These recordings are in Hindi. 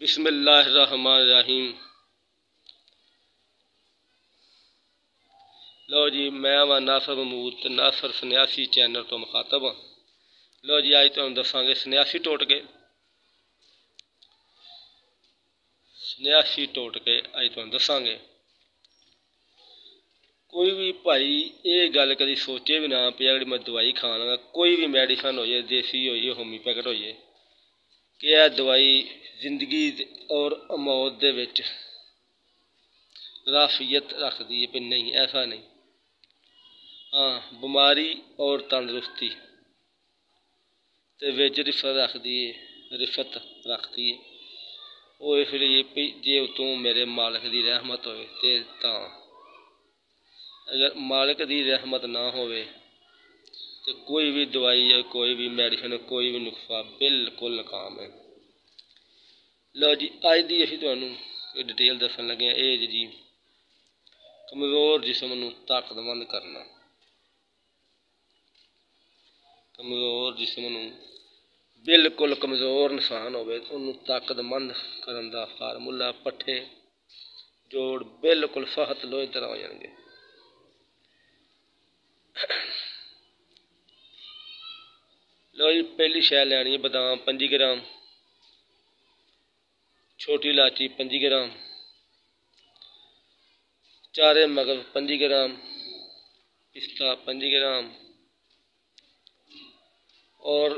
बिस्मिल्लाहिर्रहमानिर्रहीम। लो जी, मैं वा नासर महमूद ते नासर सन्यासी चैनल तो मुखातब हाँ। लो जी, अज तुहानूं दसांगे सन्यासी टोटके अज तुहानूं दसांगे। कोई भी भाई ये गल कभी सोचे भी ना पे अगर मैं दवाई खान लगा, कोई भी मैडिसन हो जाए, देसी हो जाए, होम्योपैथ हो जाए, कि यह दवाई जिंदगी और मौत दे विच राफियत रखती है। पर नहीं, ऐसा नहीं। हाँ, बीमारी और तंदुरुस्ती ते विच रिफत रखती है। वो इसलिए भी जे उतों मेरे मालिक की रहमत होवे ते तां। अगर मालिक की रहमत ना होवे तो कोई भी दवाई या कोई भी मैडिसन, कोई भी नुस्खा बिल्कुल नाकाम है। लो जी, अज की असीं तुहानूं डिटेल दसन लगे हैं। ये जी कमज़ोर जिस्म नूं ताकतमंद करना। कमज़ोर जिस्म नूं बिल्कुल कमज़ोर इंसान होवे उन्नूं ताकतमंद करन दा फार्मूला, पट्ठे जोड़ बिल्कुल सख्त लोहे तरह हो जाएंगे। लो जी, पहली शै लैनी है बदाम 25 ग्राम, छोटी इलाची 25 ग्राम, चारे मगज़ 25 ग्राम, पिस्ता 25 ग्राम और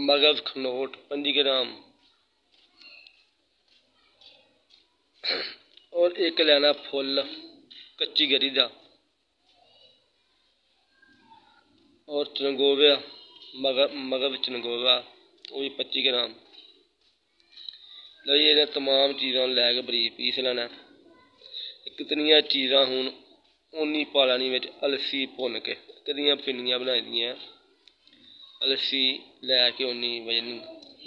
मगज़ खनोट 25 ग्राम और एक लैना फुल कच्ची गरी दा और चनगोविया, मगज़ चनगोवा वो भी 25 ग्राम। लो जी, इन्हें तमाम चीज़ों लैके बरीक पीस लैना। कितनियां चीज़ां हूँ उन्नी पा लैनी बिच अलसी भुन के, कदियां पिन्नियां बनाई दियां अलसी लैके उन्नी वजन।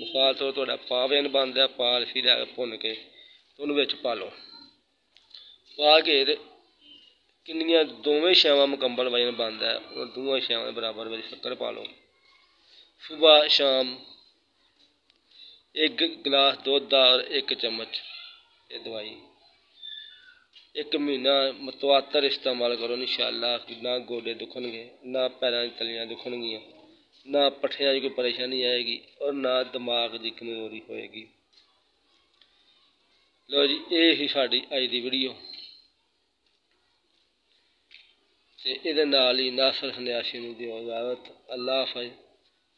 मिसाल तौर तुहाडा पा वजन बनदा, पा अलसी लैके भुन के उन्नूं बिच पा लो। पा के ते किन्नियां दोवें शैवां मुकम्मल वजन बनदा है, उन्हां दोवां शैवां बराबर बिच शक्कर पा लो। सुबह शाम एक गिलास दुध दा और एक चम्मच ये दवाई 1 महीना मतवातर इस्तेमाल करो। इंशाअल्लाह ना गोडे दुखणगे, ना पैरां दी तलियां दुखणगियां, ना पट्ठियां की कोई परेशानी आएगी और ना दिमाग की कमजोरी होएगी। लो जी, ये ही साडी अज की वीडियो ते इहदे नाल ही नासर सन्यासी नूं दिओ इजाजत। अल्लाह हाफिज़।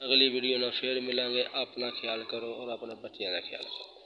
अगली वीडियो नाल फिर मिलांगे। अपना ख्याल करो और अपने बच्चों का ख्याल करो।